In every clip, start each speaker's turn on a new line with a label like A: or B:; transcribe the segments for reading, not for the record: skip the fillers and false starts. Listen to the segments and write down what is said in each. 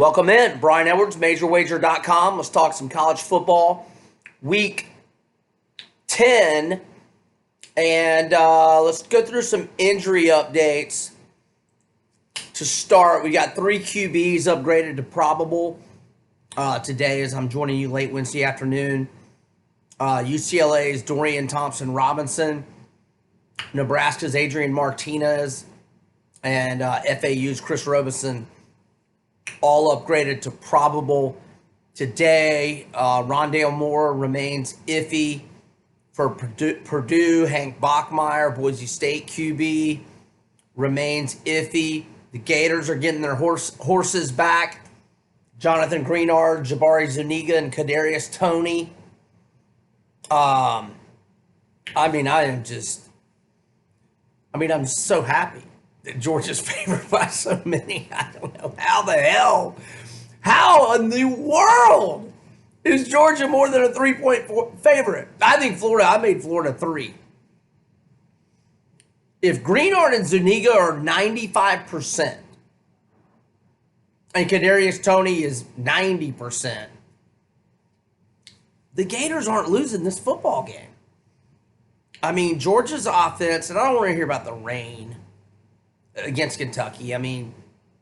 A: Welcome in. Brian Edwards, MajorWager.com. Let's talk some college football. Week 10. And let's go through some injury updates. To start, we got 3 QBs upgraded to probable today as I'm joining you late Wednesday afternoon. UCLA's Dorian Thompson-Robinson. Nebraska's Adrian Martinez. And FAU's Chris Robinson. All upgraded to probable today. Rondale Moore remains iffy for Purdue. Hank Bachmeier, Boise State QB, remains iffy. The Gators are getting their horses back. Jonathan Greenard, Jabari Zuniga, and Kadarius Toney. I'm so happy that Georgia's favored by so many. I don't know how the hell. How in the world is Georgia more than a 3-point favorite? I made Florida 3. If Greenard and Zuniga are 95% and Kadarius Toney is 90%, the Gators aren't losing this football game. I mean, Georgia's offense, and I don't want to hear about the rain against Kentucky. I mean,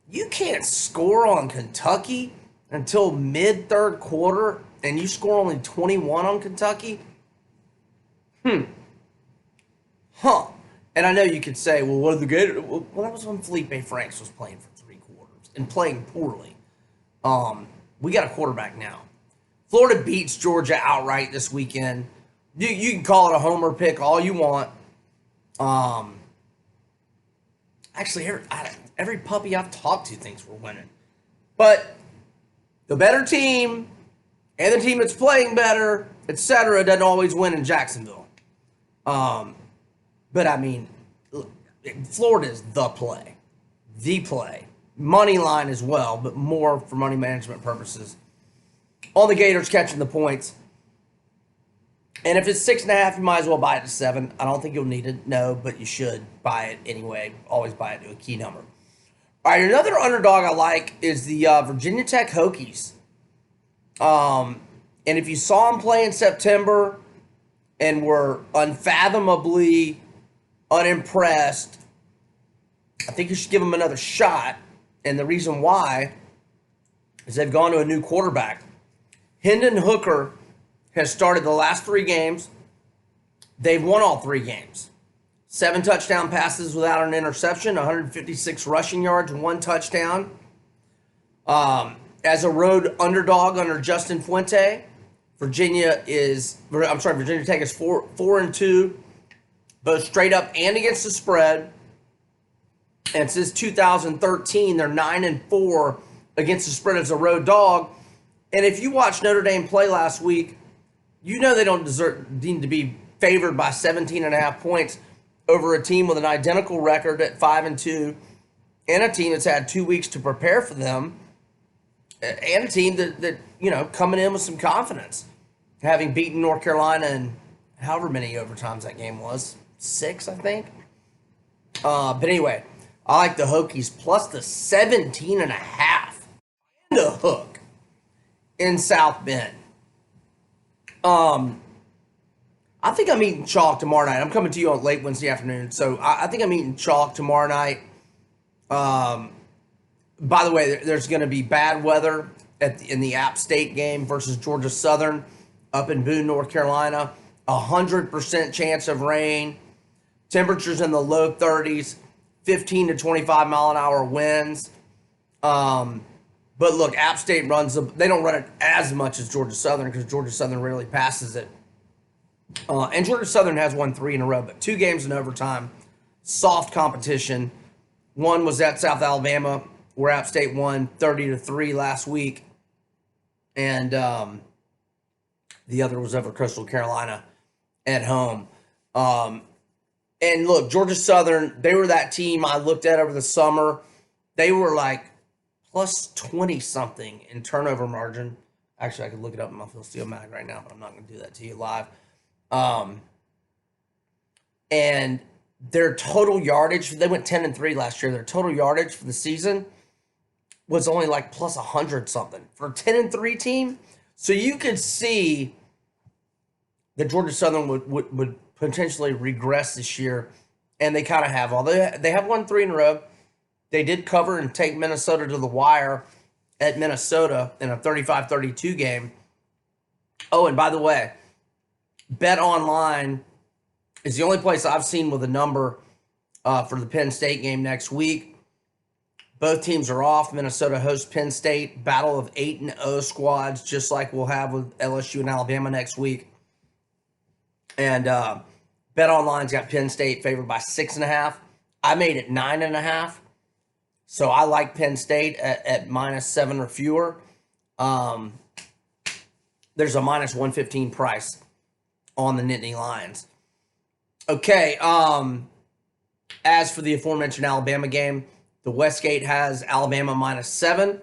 A: you can't score on Kentucky until mid-third quarter, and you score only 21 on Kentucky? And I know you could say, well, what are the Gators? Well, that was when Felipe Franks was playing for 3 quarters and playing poorly. We got a quarterback now. Florida beats Georgia outright this weekend. You can call it a homer pick all you want. Actually, every puppy I've talked to thinks we're winning. But the better team and the team that's playing better, etc., doesn't always win in Jacksonville. But I mean, Florida is the play. Money line as well, but more for money management purposes. On the Gators catching the points. And if it's 6.5, you might as well buy it to 7. I don't think you'll need it, no, but you should buy it anyway. Always buy it to a key number. All right, another underdog I like is the Virginia Tech Hokies. And if you saw them play in September and were unfathomably unimpressed, I think you should give them another shot. And the reason why is they've gone to a new quarterback. Hendon Hooker has started the last 3 games. They've won all 3 games. 7 touchdown passes without an interception, 156 rushing yards, 1 touchdown. As a road underdog under Justin Fuente, Virginia Tech is 4-2, both straight up and against the spread. And since 2013, they're 9-4 against the spread as a road dog. And if you watched Notre Dame play last week, you know they don't need to be favored by 17.5 points over a team with an identical record at 5-2, and a team that's had 2 weeks to prepare for them, and a team that coming in with some confidence, having beaten North Carolina in however many overtimes that game was, 6, I think. But anyway, I like the Hokies plus the 17.5 and a hook in South Bend. I think I'm eating chalk tomorrow night. I'm coming to you on late Wednesday afternoon, so I think I'm eating chalk tomorrow night. By the way, there's going to be bad weather in the App State game versus Georgia Southern up in Boone, North Carolina. 100% chance of rain. Temperatures in the low 30s. 15 to 25 mile an hour winds. But look, App State they don't run it as much as Georgia Southern because Georgia Southern rarely passes it. And Georgia Southern has won 3 in a row, but 2 games in overtime. Soft competition. One was at South Alabama, where App State won 30-3 last week. And the other was over Coastal Carolina at home. And look, Georgia Southern, they were that team I looked at over the summer. They were like plus 20-something in turnover margin. Actually, I could look it up in my Phil Steele mag right now, but I'm not going to do that to you live. And their total yardage, they went 10-3 last year. Their total yardage for the season was only like plus 100 something for a 10-3 team. So you could see that Georgia Southern would potentially regress this year, and they kind of have. Although they have won 3 in a row, they did cover and take Minnesota to the wire at Minnesota in a 35-32 game. Oh, and by the way, Bet Online is the only place I've seen with a number for the Penn State game next week. Both teams are off. Minnesota hosts Penn State. Battle of 8-0 squads, just like we'll have with LSU and Alabama next week. And Bet Online's got Penn State favored by 6.5. I made it 9.5. So I like Penn State at -7 or fewer. There's a -115 price on the Nittany Lions. Okay, as for the aforementioned Alabama game, the Westgate has Alabama -7.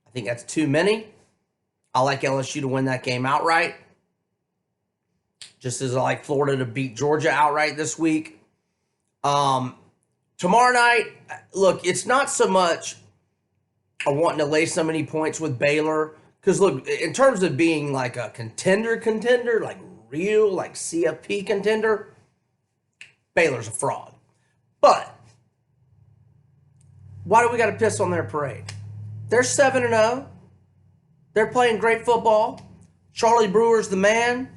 A: I think that's too many. I like LSU to win that game outright, just as I like Florida to beat Georgia outright this week. Tomorrow night, look, it's not so much I wanting to lay so many points with Baylor, because look, in terms of being like a contender, like real, like CFP contender, Baylor's a fraud. But why do we got to piss on their parade? They're 7-0. They're playing great football. Charlie Brewer's the man.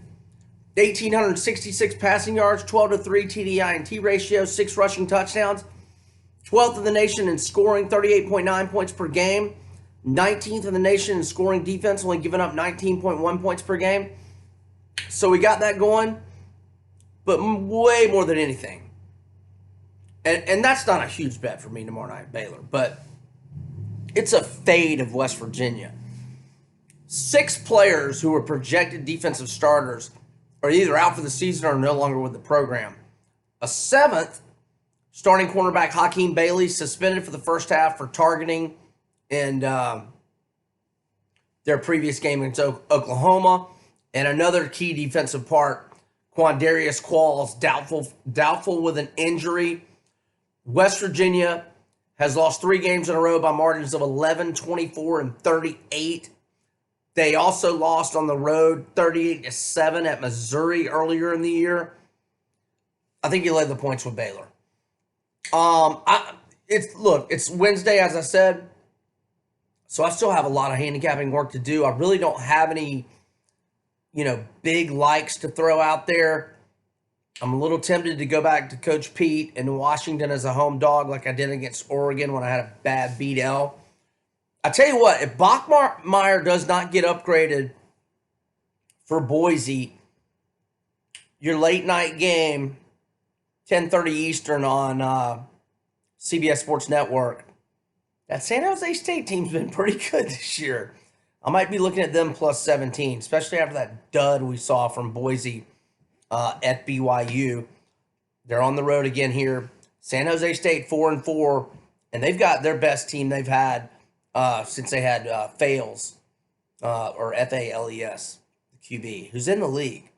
A: 1,866 passing yards, 12-3 TDI&T ratio, 6 rushing touchdowns. 12th in the nation in scoring, 38.9 points per game. 19th in the nation in scoring defense, only giving up 19.1 points per game. So we got that going, but way more than anything. And that's not a huge bet for me tomorrow night, Baylor, but it's a fade of West Virginia. 6 players who were projected defensive starters are either out for the season or no longer with the program. A 7th, starting cornerback Hakeem Bailey, suspended for the first half for targeting in their previous game against Oklahoma. And another key defensive part, Quandarius Qualls, doubtful with an injury. West Virginia has lost 3 games in a row by margins of 11, 24, and 38. They also lost on the road 38-7 at Missouri earlier in the year. I think you lay the points with Baylor. It's Wednesday, as I said, so I still have a lot of handicapping work to do. I really don't have any, big likes to throw out there. I'm a little tempted to go back to Coach Pete in Washington as a home dog like I did against Oregon when I had a bad beat L. I tell you what, if Bachmeier does not get upgraded for Boise, your late night game, 10:30 Eastern on CBS Sports Network, that San Jose State team's been pretty good this year. I might be looking at them plus 17, especially after that dud we saw from Boise at BYU. They're on the road again here. San Jose State 4-4, and they've got their best team they've had since they had Fales, or Fales, the QB, who's in the league.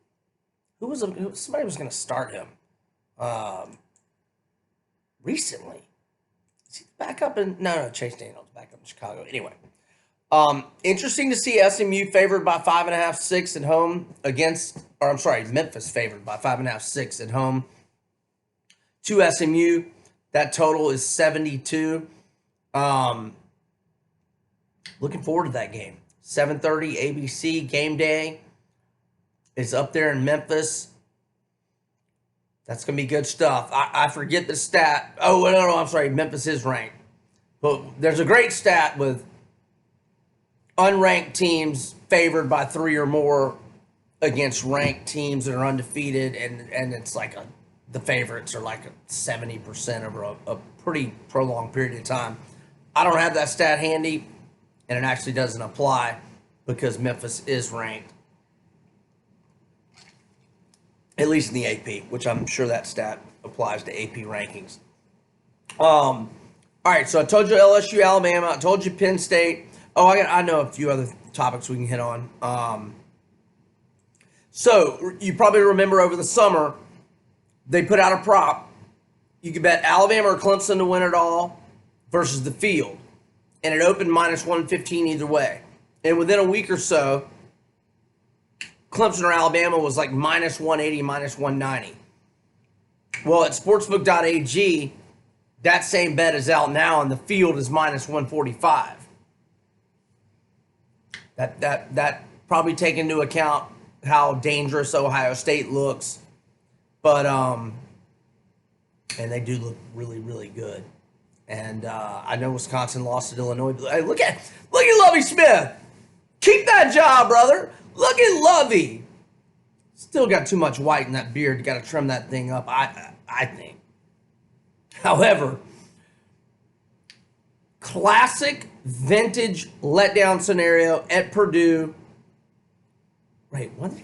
A: Somebody was going to start him recently. Is he back up in? No, Chase Daniels back up in Chicago. Anyway, interesting to see SMU favored by 5.5, 6 at home Memphis favored by 5.5, 6 at home to SMU. That total is 72. Looking forward to that game. 7:30 ABC game day. It's up there in Memphis. That's going to be good stuff. I forget the stat. Oh, no, I'm sorry. Memphis is ranked. But there's a great stat with unranked teams favored by 3 or more against ranked teams that are undefeated, and it's like the favorites are like 70% over a pretty prolonged period of time. I don't have that stat handy, and it actually doesn't apply because Memphis is ranked, at least in the AP, which I'm sure that stat applies to AP rankings. All right, so I told you LSU, Alabama. I told you Penn State. Oh, I know a few other topics we can hit on. So you probably remember over the summer, they put out a prop. You could bet Alabama or Clemson to win it all versus the field. and it opened minus 115 either way. And within a week or so, Clemson or Alabama was like minus 180, minus 190. Well, at sportsbook.ag, that same bet is out now, and the field is minus 145. That probably take into account how dangerous Ohio State looks, but and they do look really, really good. And I know Wisconsin lost at Illinois. But hey, look at Lovie Smith. Keep that job, brother. Look at Lovie. Still got too much white in that beard. Got to trim that thing up, I think. However, classic vintage letdown scenario at Purdue. Wait, was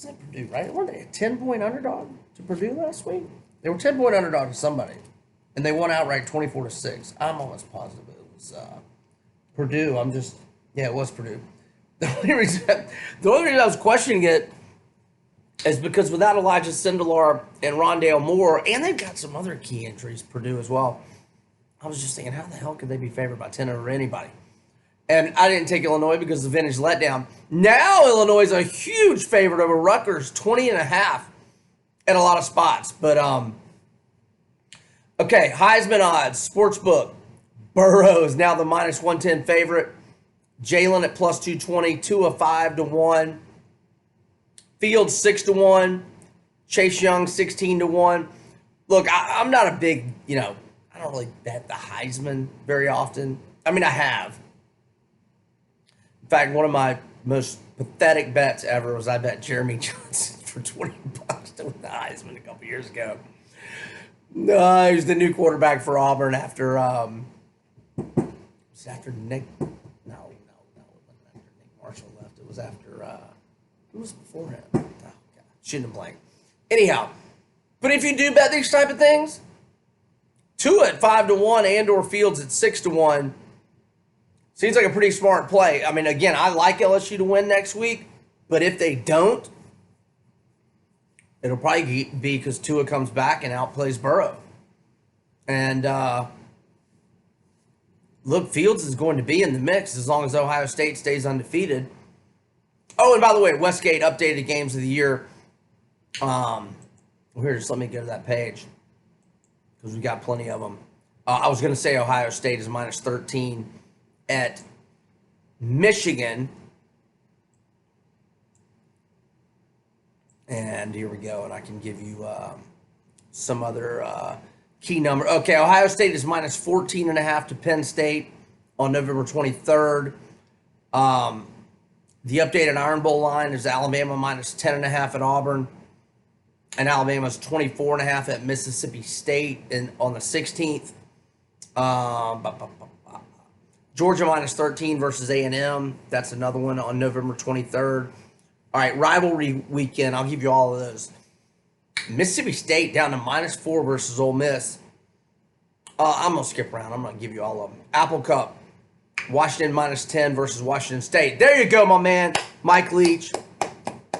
A: that Purdue, right? Weren't they a 10-point underdog to Purdue last week? They were 10-point underdog to somebody, and they won outright 24-6. I'm almost positive it was Purdue. It was Purdue. The only reason I was questioning it is because without Elijah Sindelar and Rondale Moore, and they've got some other key injuries, Purdue as well, I was just thinking, how the hell could they be favored by 10 over anybody? And I didn't take Illinois because of the vintage letdown. Now Illinois is a huge favorite over Rutgers, 20.5 at a lot of spots. But, okay, Heisman odds, Sportsbook. Burrow is now the minus 110 favorite. Jalen at plus 220, Tua 5-1. Fields 6-1. Chase Young 16-1. Look, I'm not a big, I don't really bet the Heisman very often. I mean, I have. In fact, one of my most pathetic bets ever was I bet Jeremy Johnson for $20 to win the Heisman a couple years ago. No, he was the new quarterback for Auburn after Nick. No, it wasn't after Nick Marshall left. It was after who was before him? Oh God, shouldn't have blanked. Anyhow, but if you do bet these type of things, Tua at 5-1 and/or Fields at 6-1 seems like a pretty smart play. I mean, again, I like LSU to win next week, but if they don't, it'll probably be because Tua comes back and outplays Burrow. And look, Fields is going to be in the mix as long as Ohio State stays undefeated. Oh, and by the way, Westgate updated games of the year. Here, just let me go to that page because we got plenty of them. I was going to say Ohio State is minus 13 at Michigan. And here we go, and I can give you some other key number. Okay, Ohio State is minus 14.5 to Penn State on November 23rd. The updated Iron Bowl line is Alabama minus 10.5 at Auburn, and Alabama's 24.5 at Mississippi State on the 16th. Georgia minus 13 versus A&M. That's another one on November 23rd. All right, rivalry weekend. I'll give you all of those. Mississippi State down to minus 4 versus Ole Miss. I'm going to skip around. I'm going to give you all of them. Apple Cup. Washington minus 10 versus Washington State. There you go, my man. Mike Leach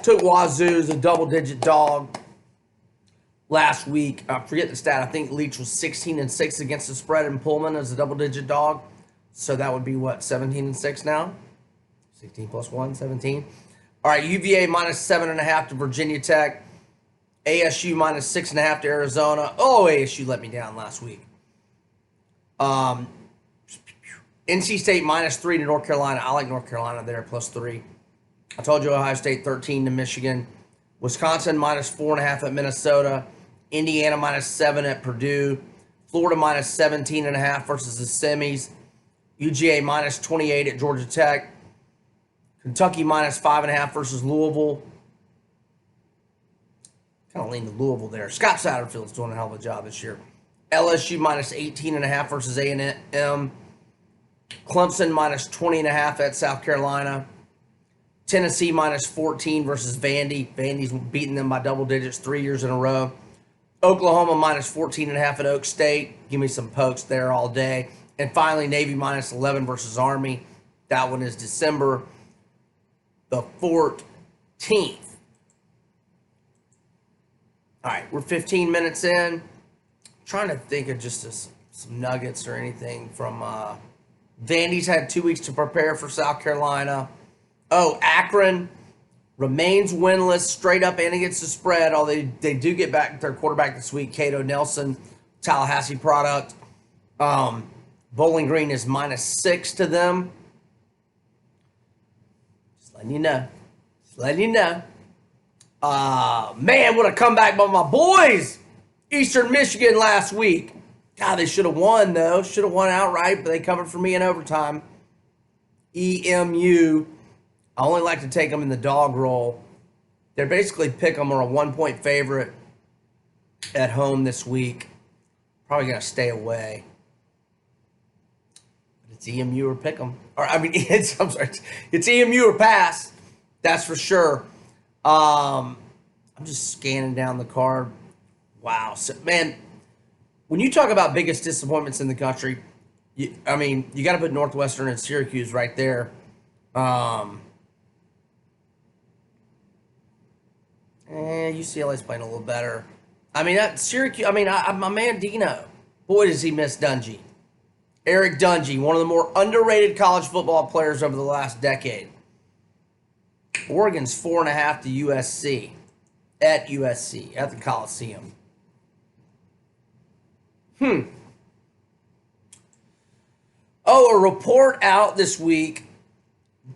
A: took Wazoo as a double-digit dog last week. I forget the stat. I think Leach was 16-6 against the spread in Pullman as a double-digit dog. So that would be, what, 17-6 now? 16 plus 1, 17. All right, UVA minus 7.5 to Virginia Tech. ASU minus 6.5 to Arizona. Oh, ASU let me down last week. NC State minus 3 to North Carolina. I like North Carolina there, plus 3. I told you Ohio State 13 to Michigan. Wisconsin minus 4.5 at Minnesota. Indiana minus 7 at Purdue. Florida minus 17.5 versus the semis. UGA minus 28 at Georgia Tech. Kentucky minus 5.5 versus Louisville. Kind of lean to Louisville there. Scott Satterfield's doing a hell of a job this year. LSU minus 18.5 versus A&M. Clemson minus 20.5 at South Carolina. Tennessee minus 14 versus Vandy. Vandy's beaten them by double digits 3 years in a row. Oklahoma minus 14.5 at Oak State. Give me some pokes there all day. And finally, Navy minus 11 versus Army. That one is December the 14th. All right, we're 15 minutes in. I'm trying to think of just some nuggets or anything from Vandy's had 2 weeks to prepare for South Carolina. Oh, Akron remains winless, straight up and against the spread. Although they do get back their quarterback this week, Cato Nelson, Tallahassee product. Bowling Green is -6 to them. Just letting you know. Man, what a comeback by my boys! Eastern Michigan last week. God, they should have won, though. Should have won outright, but they covered for me in overtime. EMU. I only like to take them in the dog roll. They're basically pick them or a 1-point favorite at home this week. Probably going to stay away. But it's EMU or pick them. Or, I mean, it's EMU or pass. That's for sure. I'm just scanning down the card. Wow. So, man, when you talk about biggest disappointments in the country, you got to put Northwestern and Syracuse right there. UCLA's playing a little better. Syracuse, my man Dino. Boy, does he miss Dungy. Eric Dungy, one of the more underrated college football players over the last decade. Oregon's 4.5 to USC. At USC, at the Coliseum. Oh, a report out this week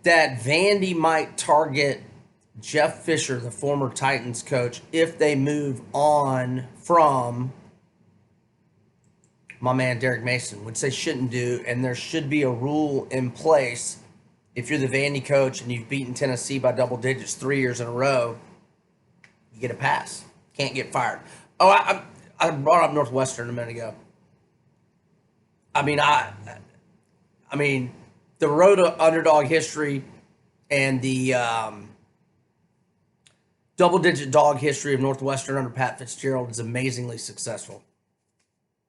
A: that Vandy might target Jeff Fisher, the former Titans coach, if they move on from my man Derek Mason, which they shouldn't do, and there should be a rule in place if you're the Vandy coach and you've beaten Tennessee by double digits 3 years in a row, you get a pass. Can't get fired. Oh, I brought up Northwestern a minute ago. The road to underdog history and the double-digit dog history of Northwestern under Pat Fitzgerald is amazingly successful.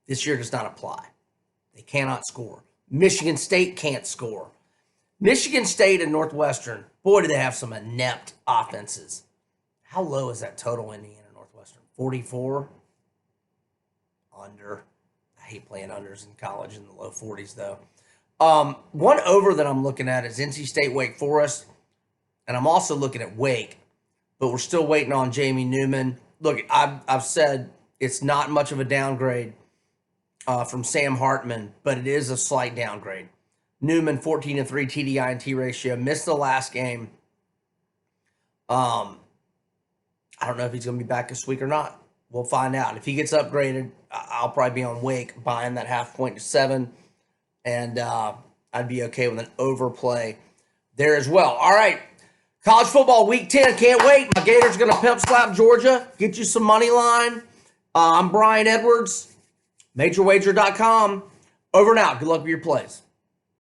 A: This year does not apply. They cannot score. Michigan State can't score. Michigan State and Northwestern, boy, do they have some inept offenses. How low is that total, Indiana Northwestern? 44? Under. I hate playing unders in college in the low 40s, though. One over that I'm looking at is NC State Wake Forest, and I'm also looking at Wake, but we're still waiting on Jamie Newman. Look, I've said it's not much of a downgrade from Sam Hartman, but it is a slight downgrade. Newman, 14-3 TDI-INT ratio, missed the last game. I don't know if he's going to be back this week or not. We'll find out. If he gets upgraded, I'll probably be on Wake buying that 0.5 point to 7, and I'd be okay with an overplay there as well. All right, college football week 10. Can't wait. My Gators going to pimp slap Georgia. Get you some money line. I'm Brian Edwards, MajorWager.com. Over and out. Good luck with your plays.